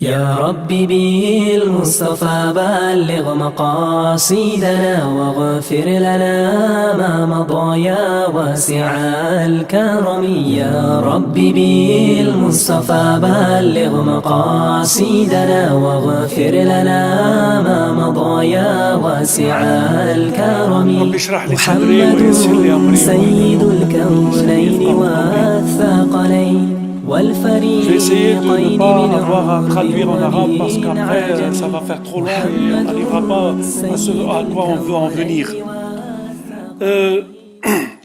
يا ربي بالمصطفى بلغ مقاصدنا واغفر لنا ما مضى يا واسع الكرم يا ربي بالمصطفى بلغ مقاصدنا واغفر لنا ما مضى يا واسع الكرم محمد سيد الكونين والثقلين J'ai essayé de ne pas avoir à traduire en arabe parce qu'après ça va faire trop long et on n'arrivera pas à ce à quoi on veut en venir.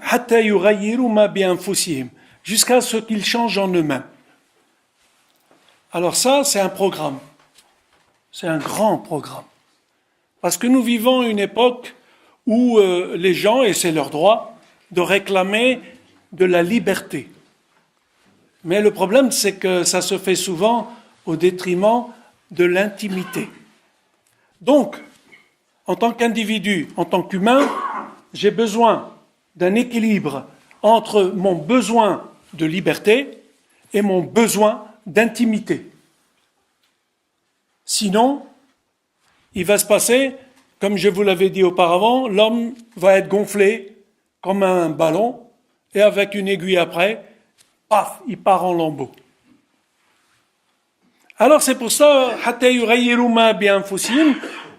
حتى يغيروا ما بأنفسهم, jusqu'à ce qu'ils changent en eux-mêmes. Alors ça, c'est un programme. C'est un grand programme. Parce que nous vivons une époque où les gens, et c'est leur droit, de réclamer de la liberté. Mais le problème, c'est que ça se fait souvent au détriment de l'intimité. Donc, en tant qu'individu, en tant qu'humain, j'ai besoin d'un équilibre entre mon besoin de liberté et mon besoin d'intimité. Sinon, il va se passer, comme je vous l'avais dit auparavant, l'homme va être gonflé comme un ballon et avec une aiguille après, paf, il part en lambeaux. Alors c'est pour ça,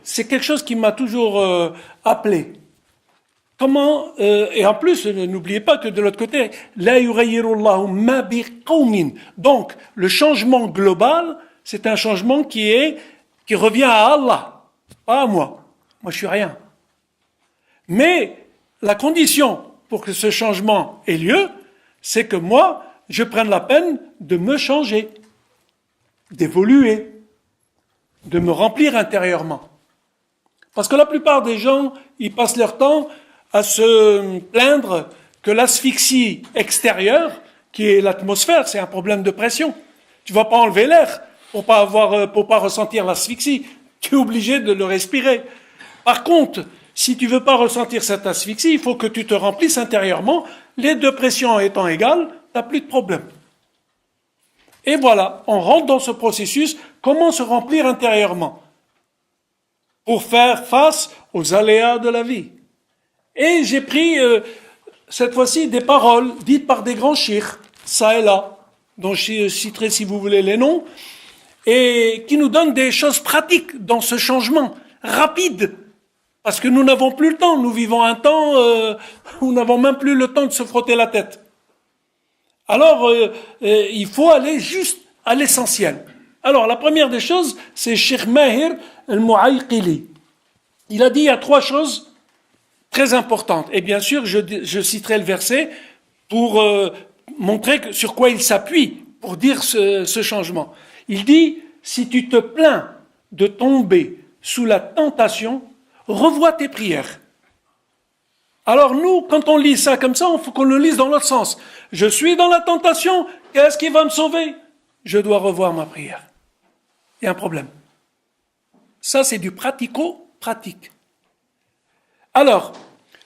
c'est quelque chose qui m'a toujours appelé. Comment, et en plus, n'oubliez pas que de l'autre côté, donc le changement global, c'est un changement qui revient à Allah, pas à moi. Moi je suis rien. Mais la condition pour que ce changement ait lieu, c'est que moi, je prenne la peine de me changer, d'évoluer, de me remplir intérieurement. Parce que la plupart des gens, ils passent leur temps à se plaindre que l'asphyxie extérieure, qui est l'atmosphère, c'est un problème de pression. Tu vas pas enlever l'air pour pas ressentir l'asphyxie. Tu es obligé de le respirer. Par contre, si tu veux pas ressentir cette asphyxie, il faut que tu te remplisses intérieurement. Les deux pressions étant égales, tu n'as plus de problème. Et voilà, on rentre dans ce processus, comment se remplir intérieurement pour faire face aux aléas de la vie. Et j'ai pris cette fois-ci des paroles dites par des grands chiites, ça et là, dont je citerai si vous voulez les noms, et qui nous donnent des choses pratiques dans ce changement rapide. Parce que nous n'avons plus le temps, nous vivons un temps où nous n'avons même plus le temps de se frotter la tête. Alors, il faut aller juste à l'essentiel. Alors, la première des choses, c'est Cheikh Mahir al-Mu'ayqili. Il a dit, il y a 3 choses très importantes. Et bien sûr, je citerai le verset pour montrer sur quoi il s'appuie pour dire ce changement. Il dit, si tu te plains de tomber sous la tentation, revois tes prières. Alors nous, quand on lit ça comme ça, il faut qu'on le lise dans l'autre sens. Je suis dans la tentation, qu'est-ce qui va me sauver? Je dois revoir ma prière. Il y a un problème. Ça, c'est du pratico-pratique. Alors,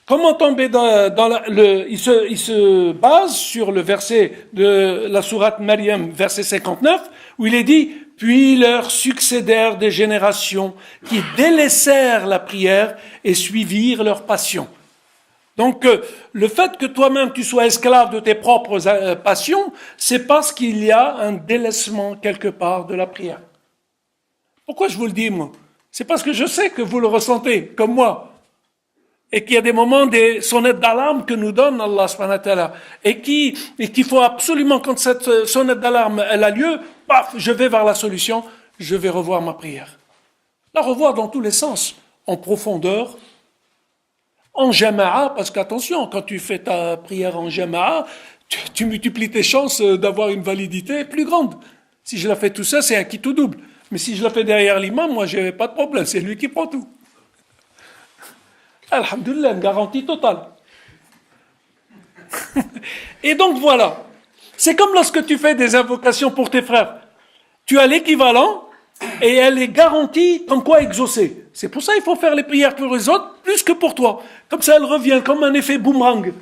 comment tomber il se base sur le verset de la sourate Maryam, verset 59, où il est dit « Puis leur succédèrent des générations qui délaissèrent la prière et suivirent leur passion. » Donc, le fait que toi-même tu sois esclave de tes propres passions, c'est parce qu'il y a un délaissement quelque part de la prière. Pourquoi je vous le dis, moi? C'est parce que je sais que vous le ressentez, comme moi. Et qu'il y a des moments, des sonnettes d'alarme que nous donne Allah subhanahu wa ta'ala. Et qu'il faut absolument, quand cette sonnette d'alarme, elle a lieu, paf, je vais vers la solution, je vais revoir ma prière. La revoir dans tous les sens, en profondeur, en jama'a, parce qu'attention, quand tu fais ta prière en jama'a, tu multiplies tes chances d'avoir une validité plus grande. Si je la fais tout seul, c'est un qui tout double. Mais si je la fais derrière l'imam, moi, j'ai pas de problème, c'est lui qui prend tout. Alhamdulillah, une garantie totale. Et donc voilà, c'est comme lorsque tu fais des invocations pour tes frères. Tu as l'équivalent et elle est garantie comme quoi exaucée. C'est pour ça qu'il faut faire les prières pour les autres plus que pour toi. Comme ça, elles reviennent comme un effet boomerang.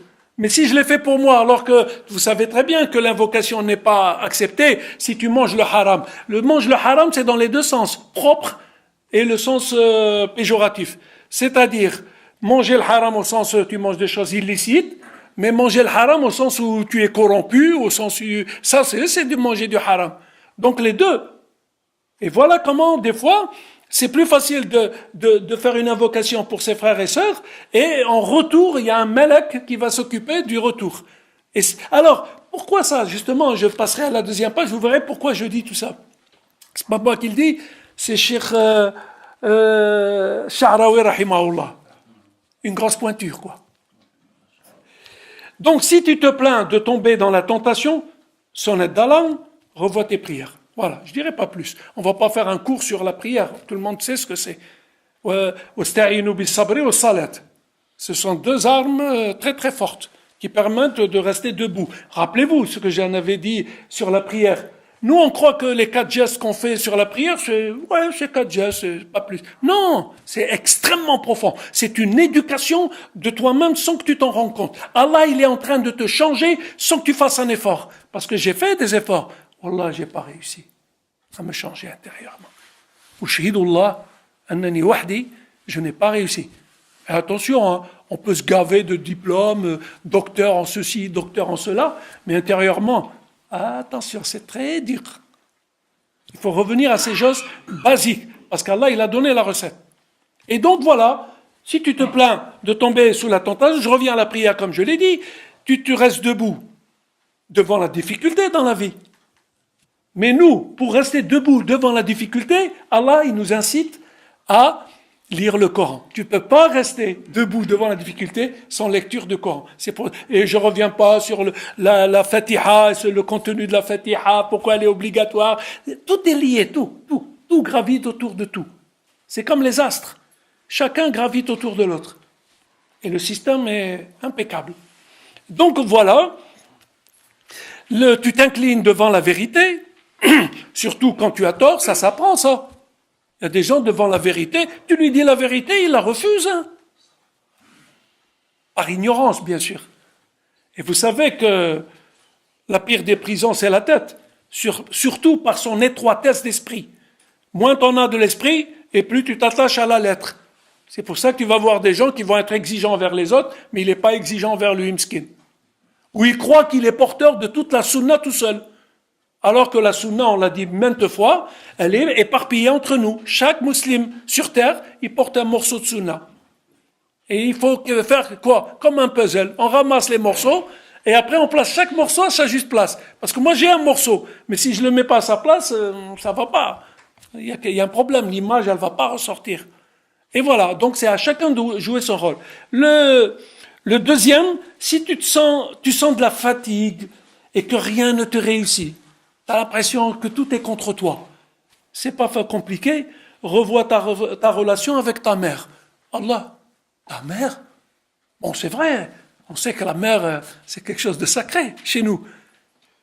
Mais si je l'ai fait pour moi, alors que vous savez très bien que l'invocation n'est pas acceptée si tu manges le haram. Manger le haram, c'est dans les deux sens, propre et le sens péjoratif. C'est-à-dire, manger le haram au sens où tu manges des choses illicites, mais manger le haram au sens où tu es corrompu, au sens où... Ça, c'est de manger du haram. Donc les deux. Et voilà comment, des fois, c'est plus facile de faire une invocation pour ses frères et sœurs, et en retour, il y a un melek qui va s'occuper du retour. Alors, pourquoi ça? Justement, je passerai à la deuxième page, vous verrez pourquoi je dis tout ça. C'est pas moi qui le dis, c'est Cheikh Sha'rawi rahimahullah. Une grosse pointure, quoi. Donc, si tu te plains de tomber dans la tentation, sonnette d'alarme, revois tes prières. Voilà, je dirais pas plus. On va pas faire un cours sur la prière. Tout le monde sait ce que c'est. Ce sont deux armes très très fortes qui permettent de rester debout. Rappelez-vous ce que j'en avais dit sur la prière. Nous, on croit que les 4 gestes qu'on fait sur la prière, c'est 4 gestes, c'est pas plus. Non, c'est extrêmement profond. C'est une éducation de toi-même sans que tu t'en rendes compte. Allah, il est en train de te changer sans que tu fasses un effort. Parce que j'ai fait des efforts. Wallah, j'ai pas réussi à me changer intérieurement. Ushhidullah, annani wahdi, je n'ai pas réussi. Et attention, hein, on peut se gaver de diplômes, docteur en ceci, docteur en cela, mais intérieurement, attention, c'est très dur. Il faut revenir à ces choses basiques, parce qu'Allah, il a donné la recette. Et donc voilà, si tu te plains de tomber sous la tentation, je reviens à la prière comme je l'ai dit, tu restes debout devant la difficulté dans la vie. Mais nous, pour rester debout devant la difficulté, Allah, il nous incite à lire le Coran. Tu ne peux pas rester debout devant la difficulté sans lecture de Coran. Et je ne reviens pas sur la Fatiha, sur le contenu de la Fatiha, pourquoi elle est obligatoire. Tout est lié, tout gravite autour de tout. C'est comme les astres. Chacun gravite autour de l'autre. Et le système est impeccable. Donc voilà, tu t'inclines devant la vérité, surtout quand tu as tort, ça s'apprend ça. Il y a des gens devant la vérité, tu lui dis la vérité, il la refuse. Hein. Par ignorance, bien sûr. Et vous savez que la pire des prisons, c'est la tête. Surtout par son étroitesse d'esprit. Moins tu en as de l'esprit, et plus tu t'attaches à la lettre. C'est pour ça que tu vas voir des gens qui vont être exigeants envers les autres, mais il n'est pas exigeant envers lui, miskin. Ou il croit qu'il est porteur de toute la sunna tout seul. Alors que la sunna, on l'a dit maintes fois, elle est éparpillée entre nous. Chaque musulman sur terre, il porte un morceau de sunna. Et il faut faire quoi? Comme un puzzle. On ramasse les morceaux, et après on place chaque morceau à sa juste place. Parce que moi j'ai un morceau, mais si je ne le mets pas à sa place, ça va pas. Il y a un problème, l'image, elle va pas ressortir. Et voilà, donc c'est à chacun de jouer son rôle. Le deuxième, si tu sens de la fatigue, et que rien ne te réussit, tu as l'impression que tout est contre toi. C'est pas compliqué. Revois ta relation avec ta mère. Allah, ta mère? Bon, c'est vrai. On sait que la mère, c'est quelque chose de sacré chez nous.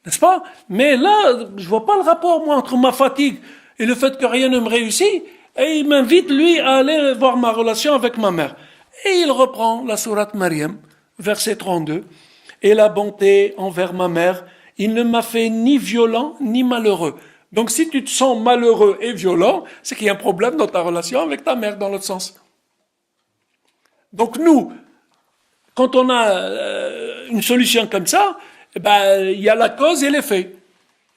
N'est-ce pas? Mais là, je vois pas le rapport, moi, entre ma fatigue et le fait que rien ne me réussit. Et il m'invite, lui, à aller voir ma relation avec ma mère. Et il reprend la sourate Maryam, verset 32. Et la bonté envers ma mère, il ne m'a fait ni violent ni malheureux. Donc si tu te sens malheureux et violent, c'est qu'il y a un problème dans ta relation avec ta mère, dans l'autre sens. Donc nous, quand on a une solution comme ça, il y a la cause et l'effet.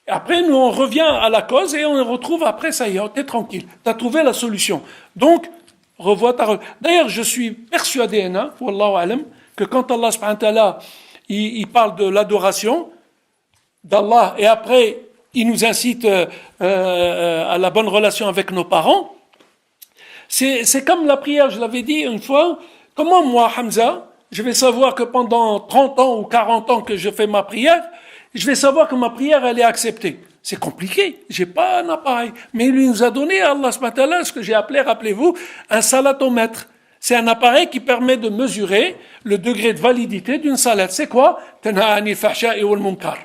Après, nous, on revient à la cause et on retrouve après, ça y est, t'es tranquille. Tu as trouvé la solution. Donc, revois ta relation. D'ailleurs, je suis persuadé, wallahu alam, que quand Allah subhanahu wa ta'ala, il parle de l'adoration d'Allah, et après, il nous incite à la bonne relation avec nos parents. C'est comme la prière, je l'avais dit une fois. Comment moi, Hamza, je vais savoir que pendant 30 ans ou 40 ans que je fais ma prière, je vais savoir que ma prière, elle est acceptée. C'est compliqué, j'ai pas un appareil. Mais il nous a donné, Allah subhanahu wa ta'ala, ce que j'ai appelé, rappelez-vous, un salatomètre. C'est un appareil qui permet de mesurer le degré de validité d'une salade. C'est quoi? Tanha anil fahsha'i wal munkar.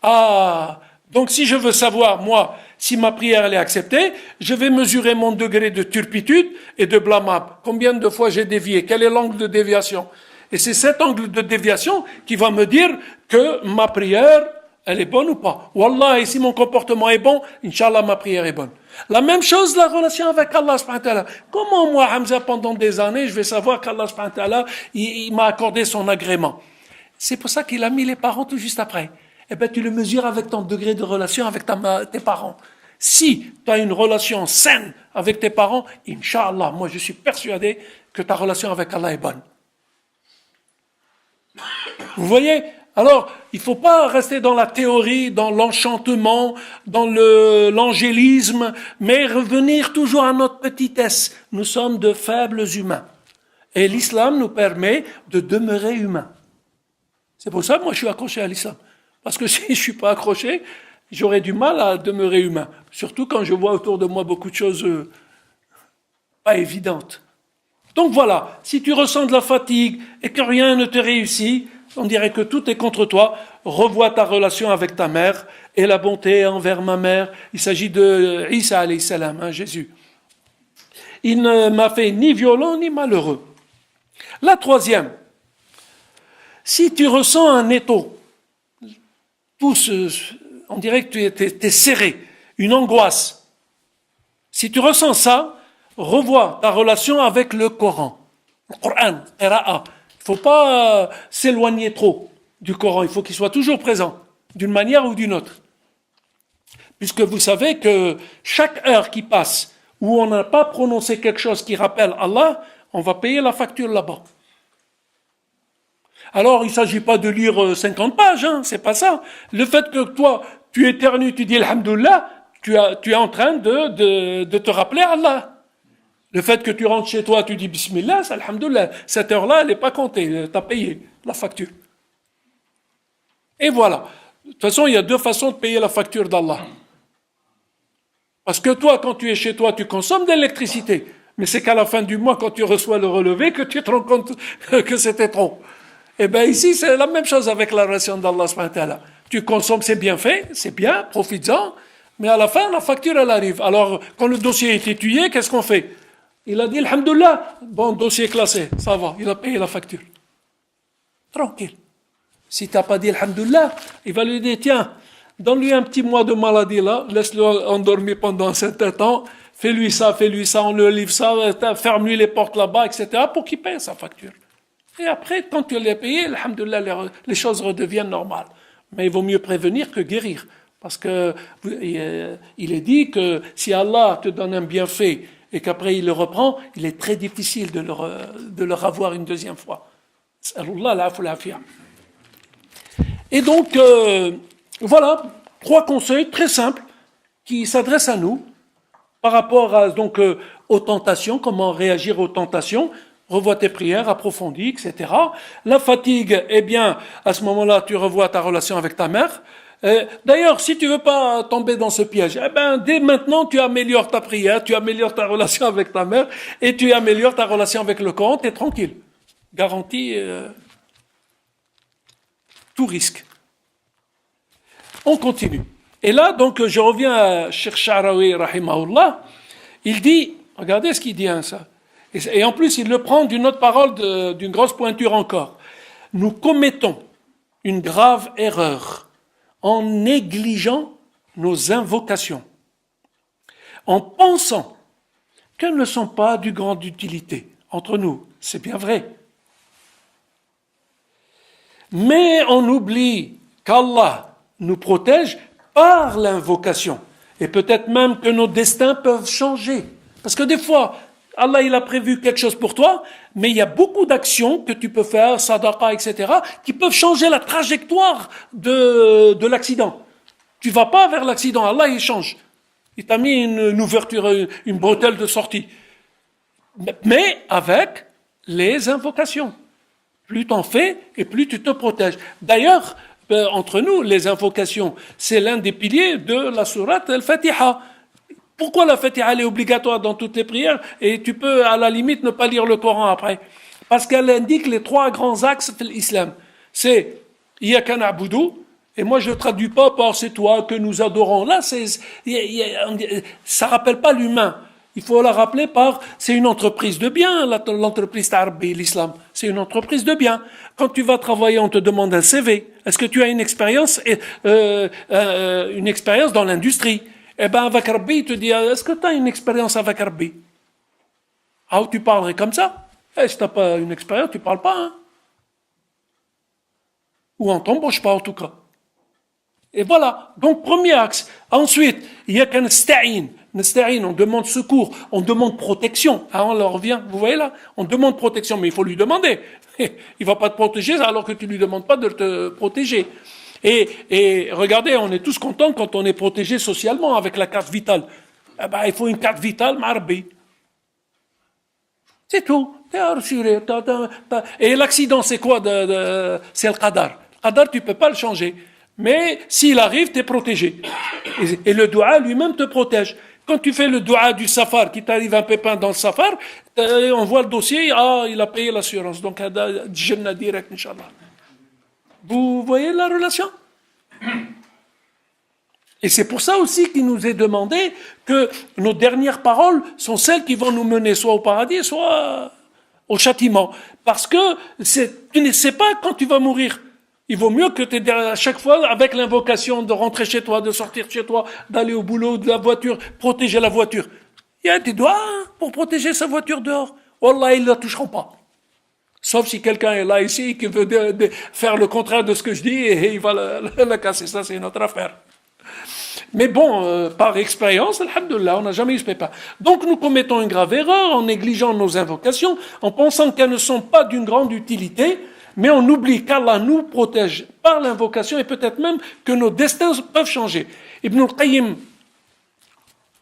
Ah, donc si je veux savoir, moi, si ma prière elle est acceptée, je vais mesurer mon degré de turpitude et de blâmable. Combien de fois j'ai dévié? Quel est l'angle de déviation? Et c'est cet angle de déviation qui va me dire que ma prière, elle est bonne ou pas. Wallah, et si mon comportement est bon, Inch'Allah, ma prière est bonne. La même chose, la relation avec Allah subhanahu wa ta'ala. Comment moi, Hamza, pendant des années, je vais savoir qu'Allah subhanahu wa ta'ala, il m'a accordé son agrément. C'est pour ça qu'il a mis les parents tout juste après. Eh bien, tu le mesures avec ton degré de relation avec tes parents. Si tu as une relation saine avec tes parents, Inch'Allah, moi je suis persuadé que ta relation avec Allah est bonne. Vous voyez? Alors, il ne faut pas rester dans la théorie, dans l'enchantement, dans l'angélisme, mais revenir toujours à notre petitesse. Nous sommes de faibles humains. Et l'islam nous permet de demeurer humains. C'est pour ça que moi je suis accroché à l'islam. Parce que si je ne suis pas accroché, j'aurais du mal à demeurer humain. Surtout quand je vois autour de moi beaucoup de choses pas évidentes. Donc voilà, si tu ressens de la fatigue et que rien ne te réussit, on dirait que tout est contre toi, revois ta relation avec ta mère et la bonté envers ma mère. Il s'agit de Isa alayhi salam, Jésus. Il ne m'a fait ni violent ni malheureux. La troisième, si tu ressens un étau, on dirait que tu es serré, une angoisse. Si tu ressens ça, revois ta relation avec le Coran. Le Coran, qira'a. Il ne faut pas s'éloigner trop du Coran, il faut qu'il soit toujours présent, d'une manière ou d'une autre. Puisque vous savez que chaque heure qui passe où on n'a pas prononcé quelque chose qui rappelle Allah, on va payer la facture là-bas. Alors, il ne s'agit pas de lire 50 pages, c'est pas ça. Le fait que toi, tu éternues, tu dis Alhamdoulilah, tu es en train de te rappeler Allah. Le fait que tu rentres chez toi, tu dis Bismillah, c'est Alhamdoulilah. Cette heure-là, elle n'est pas comptée, tu as payé la facture. Et voilà. De toute façon, il y a deux façons de payer la facture d'Allah. Parce que toi, quand tu es chez toi, tu consommes de l'électricité. Mais c'est qu'à la fin du mois, quand tu reçois le relevé, que tu te rends compte que c'était trop. Eh bien ici, c'est la même chose avec la relation d'Allah subhanahu wa ta'ala. Tu consommes, c'est bien fait, c'est bien, profites-en, mais à la fin, la facture, elle arrive. Alors, quand le dossier est étudié, qu'est-ce qu'on fait? Il a dit, Alhamdoulilah, bon, dossier classé, ça va, il a payé la facture. Tranquille. Si tu n'as pas dit Alhamdoulilah, il va lui dire, tiens, donne-lui un petit mois de maladie là, laisse-le endormir pendant un certain temps, fais-lui ça, on lui livre ça, ferme-lui les portes là-bas, etc., pour qu'il paye sa facture. Et après, quand tu l'as payé, alhamdoulilah, les choses redeviennent normales. Mais il vaut mieux prévenir que guérir. Parce que il est dit que si Allah te donne un bienfait et qu'après il le reprend, il est très difficile de le revoir une deuxième fois. Et donc, voilà, 3 conseils très simples qui s'adressent à nous par rapport à, aux tentations, comment réagir aux tentations. Revois tes prières approfondies, etc. La fatigue, eh bien, à ce moment-là, tu revois ta relation avec ta mère. D'ailleurs, si tu veux pas tomber dans ce piège, eh ben, dès maintenant, tu améliores ta prière, tu améliores ta relation avec ta mère et tu améliores ta relation avec le Coran, tu es tranquille. Garantie tout risque. On continue. Et là, donc, je reviens à Cheikh Sha'rawi, rahimahullah. Il dit, regardez ce qu'il dit, ça. Et en plus, il le prend d'une autre parole, d'une grosse pointure encore. Nous commettons une grave erreur en négligeant nos invocations, en pensant qu'elles ne sont pas d'une grande utilité. Entre nous, c'est bien vrai. Mais on oublie qu'Allah nous protège par l'invocation. Et peut-être même que nos destins peuvent changer. Parce que des fois, Allah, il a prévu quelque chose pour toi, mais il y a beaucoup d'actions que tu peux faire, sadaqa, etc., qui peuvent changer la trajectoire de l'accident. Tu vas pas vers l'accident, Allah, il change. Il t'a mis une ouverture, une bretelle de sortie. Mais avec les invocations. Plus t'en fais, et plus tu te protèges. D'ailleurs, entre nous, les invocations, c'est l'un des piliers de la sourate Al-Fatiha. Pourquoi la Fatiha elle est obligatoire dans toutes les prières et tu peux à la limite ne pas lire le Coran après? Parce qu'elle indique les 3 grands axes de l'islam. C'est Iyyaka na'budu, et moi je ne traduis pas par c'est toi que nous adorons. Là, ça rappelle pas l'humain. Il faut la rappeler par c'est une entreprise de bien, l'entreprise Tarbi, l'islam. c'est une entreprise de biens. Quand tu vas travailler, on te demande un CV. Est-ce que tu as une expérience dans l'industrie? Eh bien, avec Rabbi, il te dit, est-ce que tu as une expérience avec Rabbi? Ah, tu parlerais comme ça? Eh, si tu n'as pas une expérience, tu ne parles pas. Hein? Ou on ne t'embauche pas, en tout cas. Et voilà. Donc, premier axe. Ensuite, il y a qu'un nasta'in. Nasta'in, on demande secours, on demande protection. Ah, on leur revient, vous voyez là? On demande protection, mais il faut lui demander. Il ne va pas te protéger alors que tu ne lui demandes pas de te protéger. Et regardez, on est tous contents quand on est protégé socialement avec la carte vitale. Eh ben, il faut une carte vitale, marbi. C'est tout. T'es assuré. Et l'accident, c'est quoi? C'est le qadar. Le qadar, tu ne peux pas le changer. Mais s'il arrive, tu es protégé. Et le doua lui-même te protège. Quand tu fais le doua du safar, qu'il t'arrive un pépin dans le safar, on voit le dossier, il a payé l'assurance. Donc, Jannah direct, Inch'Allah. Vous voyez la relation? Et c'est pour ça aussi qu'il nous est demandé que nos dernières paroles sont celles qui vont nous mener soit au paradis, soit au châtiment. Parce que tu ne sais pas quand tu vas mourir. Il vaut mieux que tu es à chaque fois avec l'invocation de rentrer chez toi, de sortir de chez toi, d'aller au boulot, de la voiture, protéger la voiture. Il y a des doigts pour protéger sa voiture dehors. Wallah, ils ne la toucheront pas. Sauf si quelqu'un est là ici et qui veut faire le contraire de ce que je dis et il va la casser. Ça, c'est une autre affaire. Mais bon, par expérience, alhamdoulilah, on n'a jamais eu ce pépin. Donc nous commettons une grave erreur en négligeant nos invocations, en pensant qu'elles ne sont pas d'une grande utilité, mais on oublie qu'Allah nous protège par l'invocation et peut-être même que nos destins peuvent changer. Ibn al-Qayyim,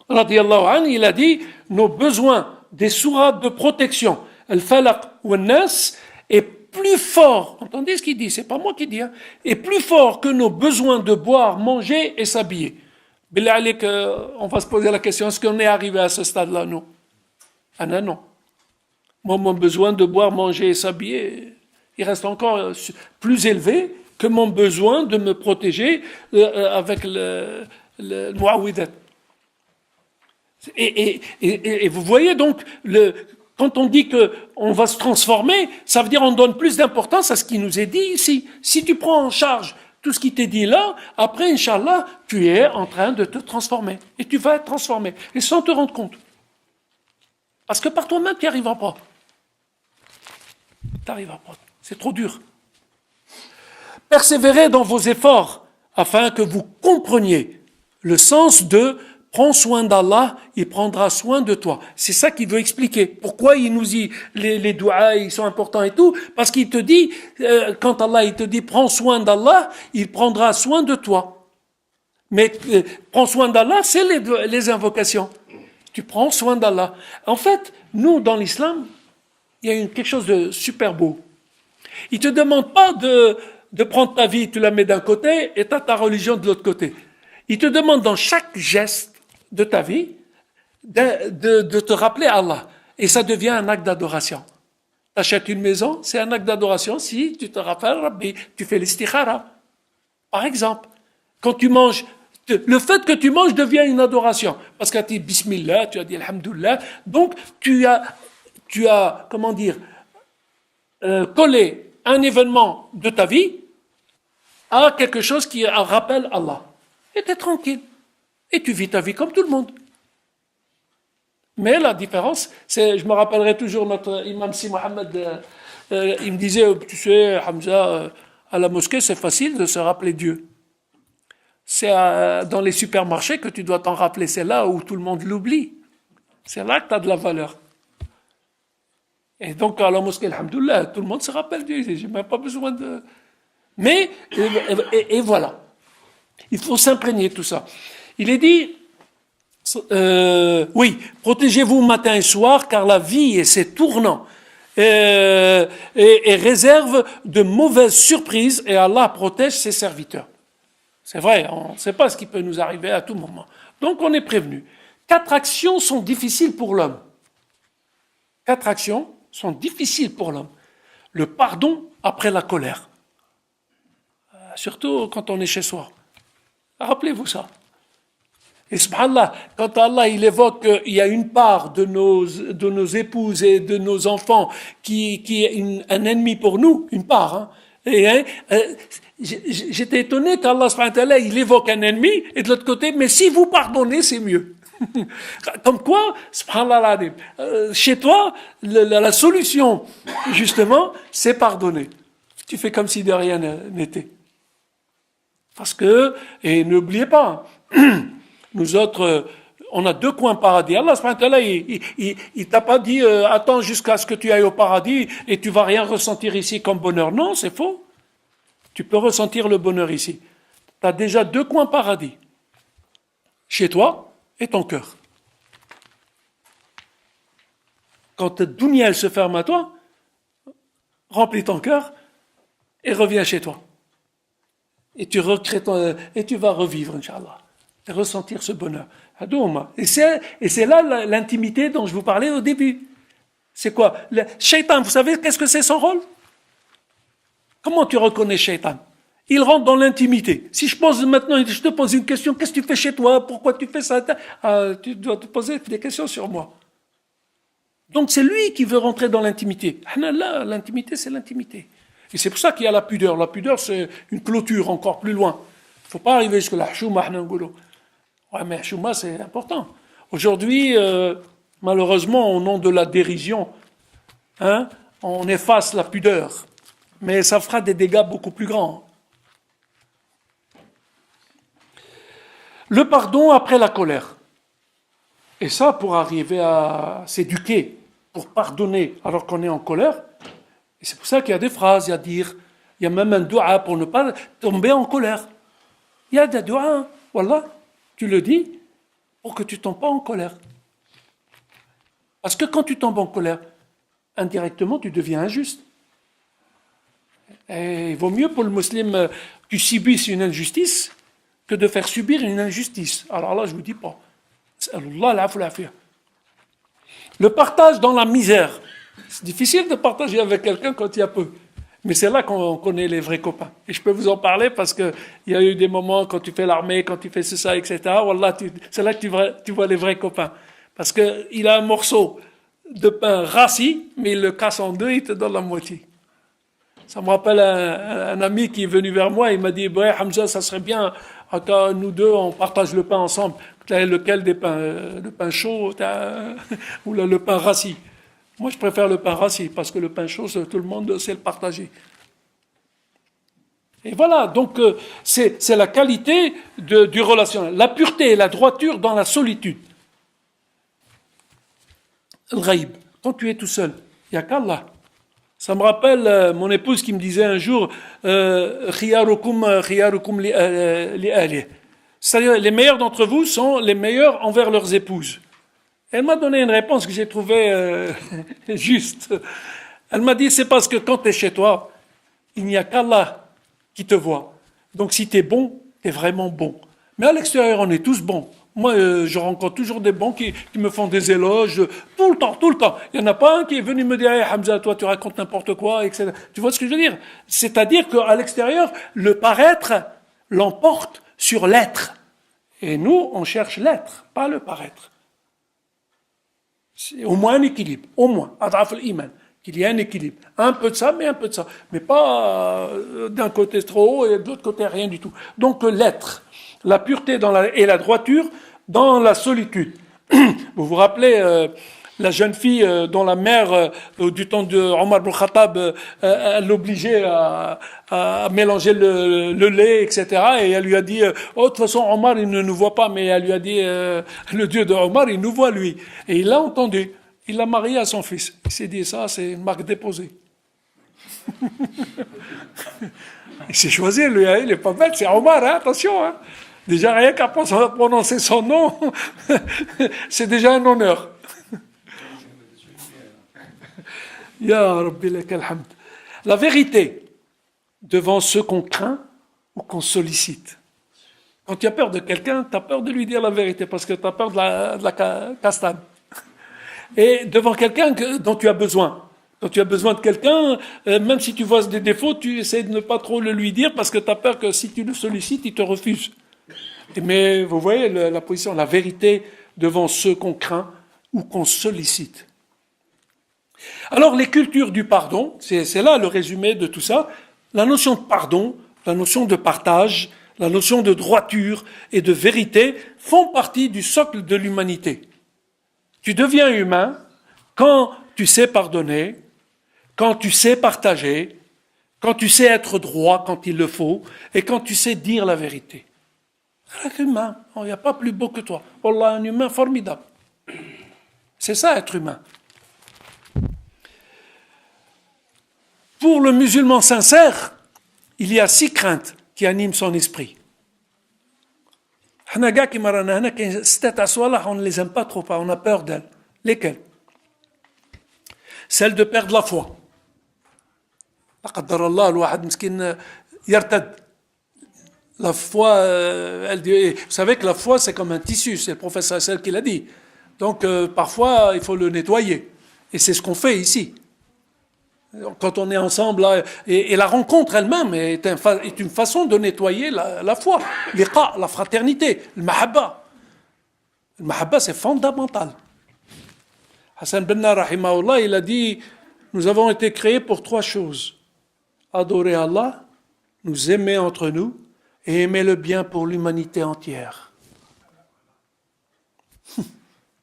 radiyallahu anhu, il a dit, nos besoins des sourates de protection, al-Falaq ou al-Nas, est plus fort, entendez ce qu'il dit, c'est pas moi qui dis, hein, est plus fort que nos besoins de boire, manger et s'habiller. Billah alik, on va se poser la question, est-ce qu'on est arrivé à ce stade-là? Non. Ah non. Moi, mon besoin de boire, manger et s'habiller, il reste encore plus élevé que mon besoin de me protéger avec le muawidat. Et vous voyez donc, quand on dit qu'on va se transformer, ça veut dire qu'on donne plus d'importance à ce qui nous est dit ici. Si tu prends en charge tout ce qui t'est dit là, après, Inch'Allah, tu es en train de te transformer. Et tu vas être transformé. Et sans te rendre compte. Parce que par toi-même, tu n'y arriveras pas. Tu n'arriveras pas. C'est trop dur. Persévérez dans vos efforts afin que vous compreniez le sens de « prends soin d'Allah, il prendra soin de toi ». C'est ça qu'il veut expliquer. Pourquoi il nous dit les douas, ils sont importants et tout? Parce qu'il te dit, quand Allah il te dit « prends soin d'Allah, il prendra soin de toi ». Mais prends soin d'Allah, c'est les invocations. Tu prends soin d'Allah. En fait, nous, dans l'islam, il y a quelque chose de super beau. Il ne te demande pas de prendre ta vie, tu la mets d'un côté et tu as ta religion de l'autre côté. Il te demande dans chaque geste de ta vie de te rappeler Allah. Et ça devient un acte d'adoration. Tu achètes une maison, c'est un acte d'adoration si tu te rappelles Rabbi, tu fais l'istikhara. Par exemple, quand tu manges, le fait que tu manges devient une adoration. Parce que tu as dit Bismillah, tu as dit Alhamdulillah. Donc, tu as comment dire, collé un événement de ta vie à quelque chose qui rappelle Allah. Et tu es tranquille. Et tu vis ta vie comme tout le monde. Mais la différence, c'est, je me rappellerai toujours notre imam Si Mohamed, il me disait, tu sais, Hamza, à la mosquée, c'est facile de se rappeler Dieu. C'est dans les supermarchés que tu dois t'en rappeler. C'est là où tout le monde l'oublie. C'est là que tu as de la valeur. Et donc, à la mosquée, alhamdoulilah, tout le monde se rappelle Dieu. J'ai même pas besoin de... Mais, et voilà. Il faut s'imprégner de tout ça. Il est dit, oui, protégez-vous matin et soir, car la vie et ses tournants et réserve de mauvaises surprises, et Allah protège ses serviteurs. C'est vrai, on ne sait pas ce qui peut nous arriver à tout moment. Donc, on est prévenu. 4 actions sont difficiles pour l'homme. 4 actions sont difficiles pour l'homme. Le pardon après la colère. Surtout quand on est chez soi. Rappelez-vous ça. Et subhanallah, quand Allah il évoque qu'il y a une part de nos épouses et de nos enfants qui est un ennemi pour nous, une part, hein. Et j'étais étonné qu'Allah subhanahu wa ta'ala, il évoque un ennemi, et de l'autre côté, mais si vous pardonnez, c'est mieux. Comme quoi, subhanallah, chez toi, la solution, justement, c'est pardonner. Tu fais comme si de rien n'était. Parce que, et n'oubliez pas, nous autres, on a deux coins paradis. Allah subhanahu wa ta'ala, il t'a pas dit attends jusqu'à ce que tu ailles au paradis et tu vas rien ressentir ici comme bonheur. Non, c'est faux. Tu peux ressentir le bonheur ici. Tu as déjà deux coins paradis. Chez toi et ton cœur. Quand ta dunya elle se ferme à toi, remplis ton cœur et reviens chez toi. Et tu recrées et tu vas revivre, Inch'Allah. Et ressentir ce bonheur. Et c'est là l'intimité dont je vous parlais au début. C'est quoi? Le shaitan, vous savez qu'est-ce que c'est son rôle? Comment tu reconnais shaitan? Il rentre dans l'intimité. Si je te pose une question, qu'est-ce que tu fais chez toi? Pourquoi tu fais ça? Tu dois te poser des questions sur moi. Donc c'est lui qui veut rentrer dans l'intimité. Là, l'intimité, c'est l'intimité. Et c'est pour ça qu'il y a la pudeur. La pudeur, c'est une clôture encore plus loin. Il ne faut pas arriver jusqu'à la chouma. Ouais, mais chouma, c'est important. Aujourd'hui, malheureusement, au nom de la dérision, on efface la pudeur. Mais ça fera des dégâts beaucoup plus grands. Le pardon après la colère. Et ça, pour arriver à s'éduquer, pour pardonner alors qu'on est en colère, et c'est pour ça qu'il y a des phrases, il y a même un dua pour ne pas tomber en colère. Il y a des duas, voilà, tu le dis pour que tu ne tombes pas en colère. Parce que quand tu tombes en colère, indirectement, tu deviens injuste. Et il vaut mieux pour le musulman que tu subisses une injustice que de faire subir une injustice. Alors là, je ne vous dis pas. Le partage dans la misère. C'est difficile de partager avec quelqu'un quand il y a peu. Mais c'est là qu'on connaît les vrais copains. Et je peux vous en parler parce qu'il y a eu des moments quand tu fais l'armée, quand tu fais ça, etc. Wallah, c'est là que tu vois les vrais copains. Parce qu'il a un morceau de pain rassis, mais il le casse en deux, il te donne la moitié. Ça me rappelle un ami qui est venu vers moi, il m'a dit « Hamza, ça serait bien que nous deux, on partage le pain ensemble. Lequel des pains, le pain chaud ou le pain rassis ?» Moi, je préfère le pain rassis, parce que le pain chaud, tout le monde sait le partager. Et voilà, donc c'est la qualité du relationnel. La pureté et la droiture dans la solitude. Al-Ghaib, quand tu es tout seul, il n'y a qu'Allah. Ça me rappelle mon épouse qui me disait un jour khiyarukum li ahli. C'est-à-dire, les meilleurs d'entre vous sont les meilleurs envers leurs épouses. Elle m'a donné une réponse que j'ai trouvée juste. Elle m'a dit, c'est parce que quand tu es chez toi, il n'y a qu'Allah qui te voit. Donc si tu es bon, tu es vraiment bon. Mais à l'extérieur, on est tous bons. Moi, je rencontre toujours des bons qui me font des éloges, tout le temps. Il n'y en a pas un qui est venu me dire hey, « Hamza, toi, tu racontes n'importe quoi, etc. » Tu vois ce que je veux dire? C'est-à-dire qu'à l'extérieur, le paraître l'emporte sur l'être. Et nous, on cherche l'être, pas le paraître. C'est au moins un équilibre, au moins, adaf al-iman, qu'il y ait un équilibre. Un peu de ça, mais un peu de ça. Mais pas d'un côté trop haut et de l'autre côté rien du tout. Donc l'être, la pureté et la droiture dans la solitude. Vous vous rappelez la jeune fille dont la mère, du temps de Omar ibn Khattab, elle l'obligeait à mélanger le lait, etc. Et elle lui a dit, oh, de toute façon, Omar, il ne nous voit pas, mais elle lui a dit, le Dieu de Omar, il nous voit, lui. Et il l'a entendu. Il l'a marié à son fils. Il s'est dit, ça, c'est une marque déposée. Il s'est choisi, lui, il n'est pas bête, c'est Omar, hein, attention. Hein. Déjà, rien qu'à prononcer son nom, c'est déjà un honneur. Ya Rabbi lakal hamd. La vérité devant ceux qu'on craint ou qu'on sollicite. Quand tu as peur de quelqu'un, tu as peur de lui dire la vérité parce que tu as peur de la castane. Et devant quelqu'un dont tu as besoin. Quand tu as besoin de quelqu'un, même si tu vois des défauts, tu essaies de ne pas trop le lui dire parce que tu as peur que si tu le sollicites, il te refuse. Mais vous voyez la position, la vérité devant ceux qu'on craint ou qu'on sollicite. Alors les cultures du pardon, c'est là le résumé de tout ça. La notion de pardon, la notion de partage, la notion de droiture et de vérité font partie du socle de l'humanité. Tu deviens humain quand tu sais pardonner, quand tu sais partager, quand tu sais être droit quand il le faut, et quand tu sais dire la vérité. Être humain, il n'y a pas plus beau que toi. Allah, un humain formidable. C'est ça, être humain. Pour le musulman sincère, il y a 6 craintes qui animent son esprit. On ne les aime pas trop, on a peur d'elles. Lesquelles? Celle de perdre la foi. La foi, elle dit, vous savez que la foi c'est comme un tissu, c'est le professeur Hassel qui l'a dit. Donc parfois il faut le nettoyer. Et c'est ce qu'on fait ici. Quand on est ensemble, là, et la rencontre elle-même est une façon de nettoyer la foi, l'iqa, la fraternité, le mahabba. Le mahabba c'est fondamental. Hassan Benna rahimahullah, il a dit, nous avons été créés pour 3 choses. Adorer Allah, nous aimer entre nous, et aimer le bien pour l'humanité entière.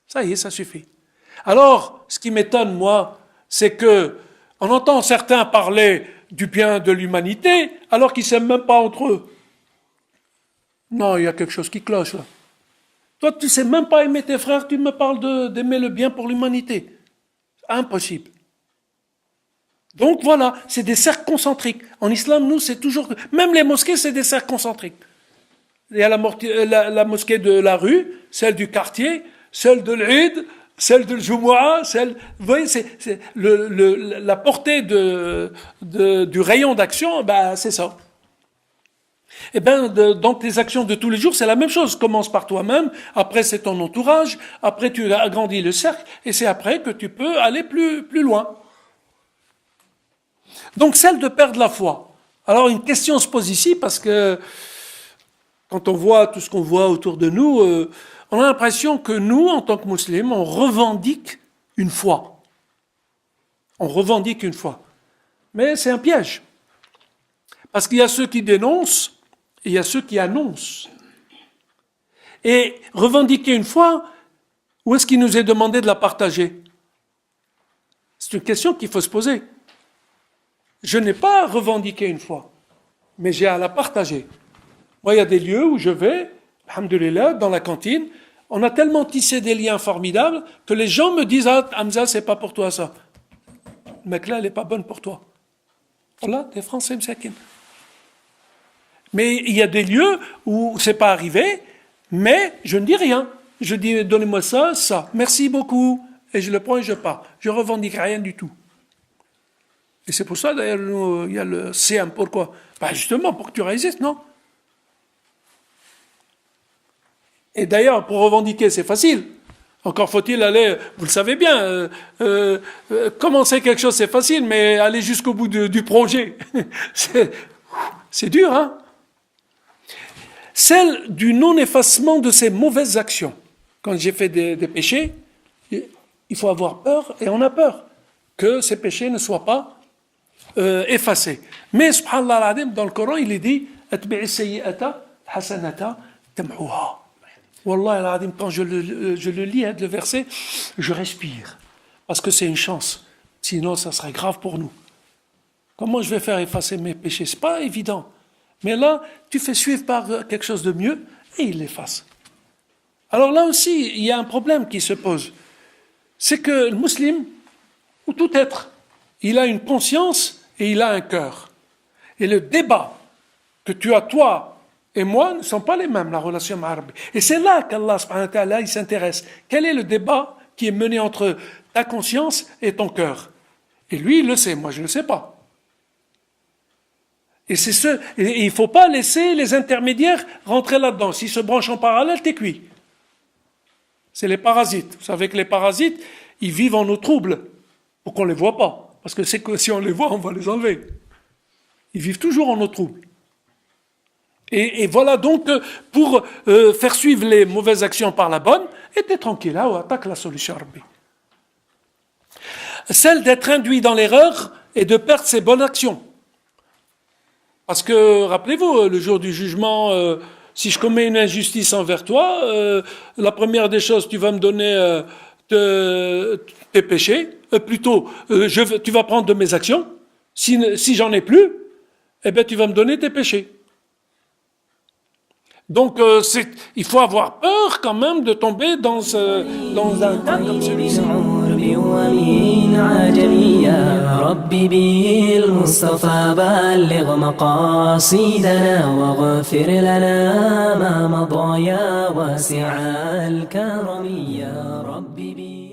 Ça y est, ça suffit. Alors, ce qui m'étonne, moi, c'est que on entend certains parler du bien de l'humanité, alors qu'ils ne s'aiment même pas entre eux. Non, il y a quelque chose qui cloche là. Toi, tu ne sais même pas aimer tes frères, tu me parles d'aimer le bien pour l'humanité. Impossible. Donc voilà, c'est des cercles concentriques. En islam, nous, c'est toujours... Même les mosquées, c'est des cercles concentriques. Il y a la mosquée de la rue, celle du quartier, celle de l'Eid, celle de l'Jumu'ah, vous voyez, c'est la portée du rayon d'action, c'est ça. Eh bien, dans tes actions de tous les jours, c'est la même chose. Commence par toi-même, après c'est ton entourage, après tu agrandis le cercle, et c'est après que tu peux aller plus loin. Donc, celle de perdre la foi. Alors, une question se pose ici, parce que quand on voit tout ce qu'on voit autour de nous, on a l'impression que nous, en tant que musulmans, on revendique une foi. On revendique une foi. Mais c'est un piège. Parce qu'il y a ceux qui dénoncent, et il y a ceux qui annoncent. Et revendiquer une foi, où est-ce qu'il nous est demandé de la partager? C'est une question qu'il faut se poser. Je n'ai pas revendiqué une foi, mais j'ai à la partager. Moi, il y a des lieux où je vais, alhamdoulilah, dans la cantine, on a tellement tissé des liens formidables que les gens me disent « Ah, Hamza, c'est pas pour toi ça. Le mec là, elle n'est pas bonne pour toi. » Voilà, t'es français, m'sakin. Mais il y a des lieux où c'est pas arrivé, mais je ne dis rien. Je dis « Donnez-moi ça, ça. Merci beaucoup. » Et je le prends et je pars. Je revendique rien du tout. Et c'est pour ça, d'ailleurs, il y a le CM. Pourquoi? Justement, pour que tu résistes, non? Et d'ailleurs, pour revendiquer, c'est facile. Encore faut-il aller, vous le savez bien, commencer quelque chose, c'est facile, mais aller jusqu'au bout du projet, c'est dur, hein? Celle du non-effacement de ces mauvaises actions. Quand j'ai fait des péchés, il faut avoir peur, et on a peur, que ces péchés ne soient pas effacé. Mais, subhanallah, dans le Coran, il est dit Atbi'i sayyi'ata hasanata tam'uha. Wallah, quand je le lis, le verset, je respire. Parce que c'est une chance. Sinon, ça serait grave pour nous. Comment je vais faire effacer mes péchés? C'est pas évident. Mais là, tu fais suivre par quelque chose de mieux et il l'efface. Alors là aussi, il y a un problème qui se pose. C'est que le musulman, ou tout être, il a une conscience et il a un cœur. Et le débat que tu as, toi et moi, ne sont pas les mêmes, la relation arabe. Et c'est là qu'Allah subhanahu wa ta'ala, il s'intéresse. Quel est le débat qui est mené entre ta conscience et ton cœur? Et lui, il le sait, moi je ne le sais pas. Et il ne faut pas laisser les intermédiaires rentrer là-dedans. S'ils se branchent en parallèle, t'es cuit. C'est les parasites. Vous savez que les parasites, ils vivent en eau trouble, pour qu'on ne les voit pas. Parce que c'est que si on les voit, on va les enlever. Ils vivent toujours en eau trouble. Et voilà donc pour faire suivre les mauvaises actions par la bonne, et t'es tranquille, là, ou attaque la solution Rabbi. Celle d'être induit dans l'erreur et de perdre ses bonnes actions. Parce que, rappelez-vous, le jour du jugement, si je commets une injustice envers toi, la première des choses, tu vas me donner tes péchés, tu vas prendre de mes actions. Si j'en ai plus, eh bien, tu vas me donner tes péchés. Donc, il faut avoir peur quand même de tomber dans un cas comme celui-ci. ربي بالمصطفى بلغ مقاصدنا واغفر لنا ما مضى يا واسع الكرم يا ربي